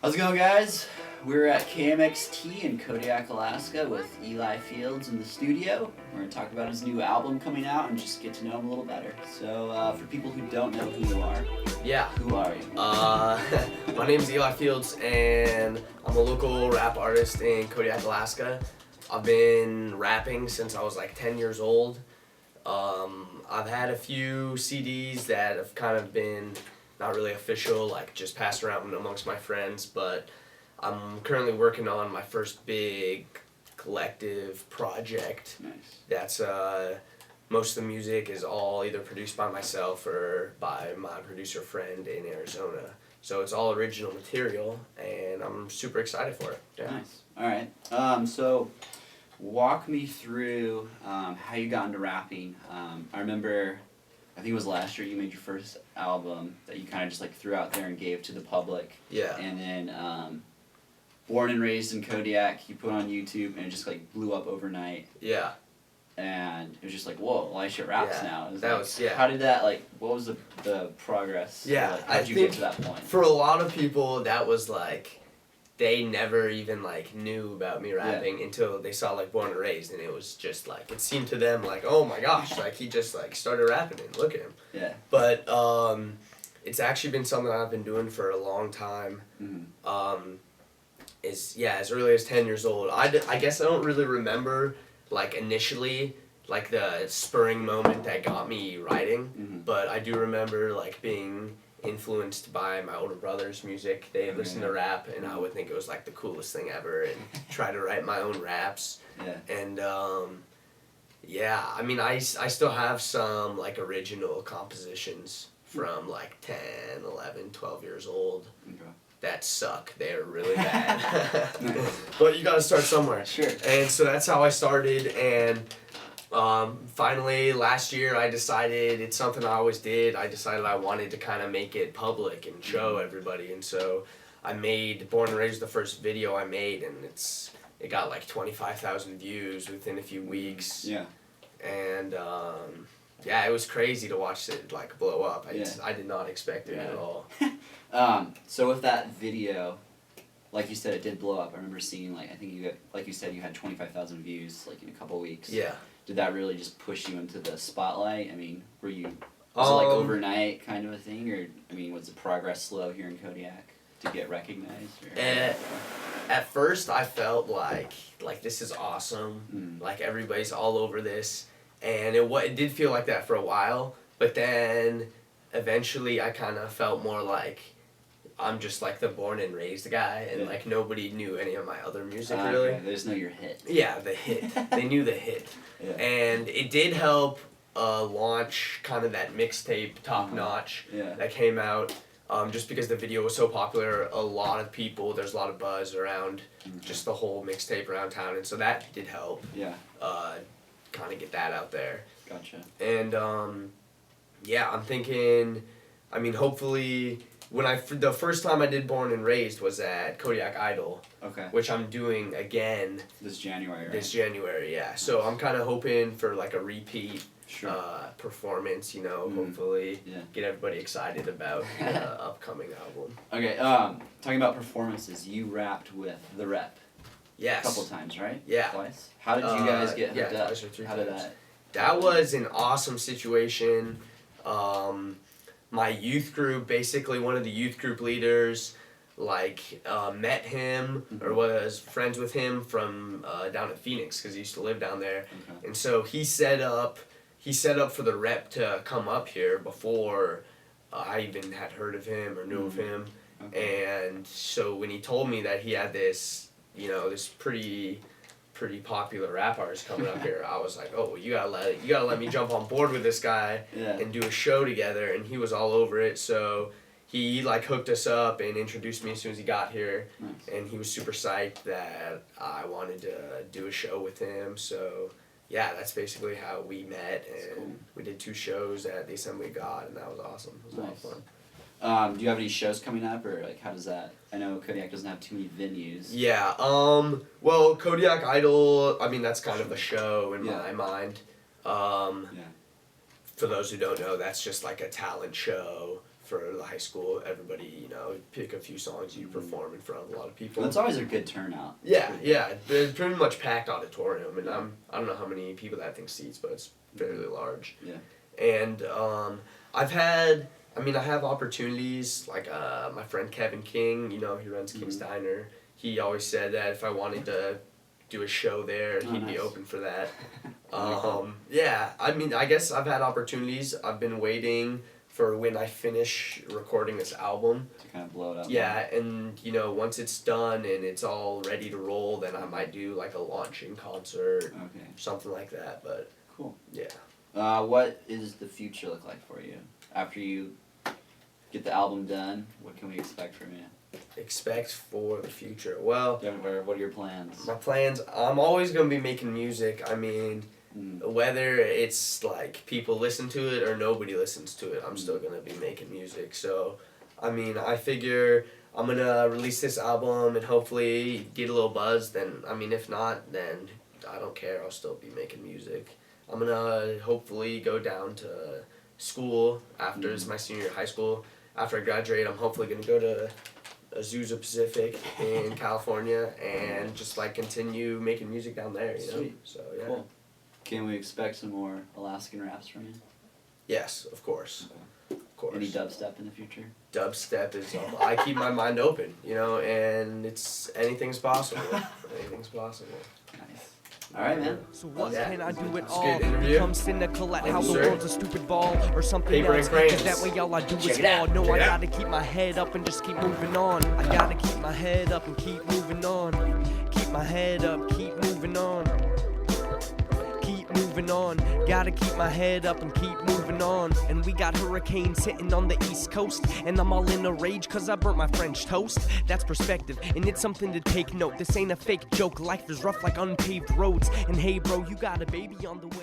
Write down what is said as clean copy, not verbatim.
How's it going, guys? We're at KMXT in Kodiak, Alaska with Eli Fields in the studio. We're going to talk about his new album coming out and just get to know him a little better. So, for people who don't know who you are, who are you? My name's Eli Fields, and I'm a local rap artist in Kodiak, Alaska. I've been rapping since I was like 10 years old. I've had a few CDs that have kind of been not really official, like just passed around amongst my friends, but I'm currently working on my first big collective project. Nice. That's most of the music is all either produced by myself or by my producer friend in Arizona. So it's all original material, and I'm super excited for it. Yeah. Nice. All right. So walk me through how you got into rapping. I remember, I think it was last year, you made your first album that you kind of just like threw out there and gave to the public. Yeah. And then Born and Raised in Kodiak, you put on YouTube, and it just like blew up overnight. Yeah. And it was just like, whoa, Elisha raps now. That was, yeah. How did that, like, what was the progress? Yeah, like, how did you get to that point? For a lot of people, that was like, they never even like knew about me rapping until they saw like Born and Raised, and it was just like, it seemed to them like, oh my gosh, like he just like started rapping and look at him. Yeah. But it's actually been something I've been doing for a long time. Mm-hmm. As early as 10 years old. I guess I don't really remember like initially like the spurring moment that got me writing, but I do remember like being influenced by my older brother's music. They listened to rap, and I would think it was like the coolest thing ever, and try to write my own raps. Yeah. And I mean, I still have some like original compositions from like 10, 11, 12 years old. Okay. That suck. They're really bad. But you gotta start somewhere. Sure. And so that's how I started, and finally last year I decided, it's something I always did, I decided I wanted to kind of make it public and show everybody, and so I made Born and Raised the first video I made, and it got like 25,000 views within a few weeks. Yeah. And it was crazy to watch it like blow up. I did not expect it at all. So with that video, like you said, it did blow up. I remember seeing, like, I think like you said, you had 25,000 views, like, in a couple weeks. Yeah. Did that really just push you into the spotlight? I mean, was it like overnight kind of a thing, or, I mean, was the progress slow here in Kodiak to get recognized? At first, I felt like this is awesome. Like, everybody's all over this. And it did feel like that for a while, but then eventually I kind of felt more like I'm just like the Born and Raised guy, and like nobody knew any of my other music really. Okay. They just know your hit. Yeah, the hit. They knew the hit. Yeah. And it did help launch kind of that mixtape Top Notch that came out. Just because the video was so popular, there's a lot of buzz around just the whole mixtape around town, and so that did help. Yeah. Kind of get that out there. Gotcha. And I'm thinking, I mean, hopefully, the first time I did Born and Raised was at Kodiak Idol. Okay. Which I'm doing again. This January, right? This January, yeah. So I'm kind of hoping for like a repeat performance, hopefully get everybody excited about the upcoming album. Okay, talking about performances, you rapped with The Rep. Yes. A couple times, right? Yeah. Twice? How did you guys get hooked up? Twice or three How times. did that? That was an awesome situation. My youth group, basically one of the youth group leaders, met him or was friends with him from down in Phoenix, because he used to live down there. Okay. And so he set up for The Rep to come up here before I even had heard of him or knew of him. Okay. And so when he told me that he had this pretty popular rap artist coming up here, I was like, oh, you gotta let me jump on board with this guy and do a show together. And he was all over it, so he hooked us up and introduced me as soon as he got here. Nice. And he was super psyched that I wanted to do a show with him. So yeah, that's basically how we met, and we did 2 shows at the Assembly of God, and that was awesome. It was a lot of fun. Do you have any shows coming up, or how does that? I know Kodiak doesn't have too many venues. Yeah. Well, Kodiak Idol, I mean, that's kind of a show in my mind. For those who don't know, that's just like a talent show for the high school. Everybody, you know, pick a few songs you perform in front of a lot of people. And it's always a good turnout. Yeah. It's pretty much packed auditorium, and I don't know how many people that thing seats, but it's fairly large. Yeah. And I have opportunities, like my friend Kevin King, you know, he runs King's Diner. He always said that if I wanted to do a show there, he'd be open for that. Yeah, I mean, I guess I've had opportunities. I've been waiting for when I finish recording this album. To kind of blow it up. Yeah, and, you know, once it's done and it's all ready to roll, then I might do, like, a launching concert, something like that, but... Cool. Yeah. What does the future look like for you? After you get the album done, what can we expect from you? Expect for the future. Well, what are your plans? My plans, I'm always going to be making music. I mean, whether it's like people listen to it or nobody listens to it, I'm still going to be making music. So, I mean, I figure I'm going to release this album and hopefully get a little buzz. Then, I mean, if not, then I don't care. I'll still be making music. I'm going to hopefully go down to school after it's my senior year of high school. After I graduate, I'm hopefully going to go to Azusa Pacific in California and just like continue making music down there, you know? Sweet. So, yeah. Cool. Can we expect some more Alaskan raps from you? Yes, of course. Okay. Of course. Any dubstep in the future? Dubstep is, I keep my mind open, you know, and anything's possible. Anything's possible. Nice. All right, man. So what can I do at It's all? a good interview. Become cynical at how the world's a stupid ball or something Paper else. and crayons. 'Cause that way all I do is Check it out. fall. No, Check I it out. gotta keep my head up and just keep moving on. I gotta keep my head up and keep moving on. Keep my head up, keep moving on. Keep moving on. Gotta keep my head up and keep moving on. And we got hurricanes hitting on the east coast. And I'm all in a rage cause I burnt my French toast. That's perspective and it's something to take note. This ain't a fake joke. Life is rough like unpaved roads. And hey bro, you got a baby on the way.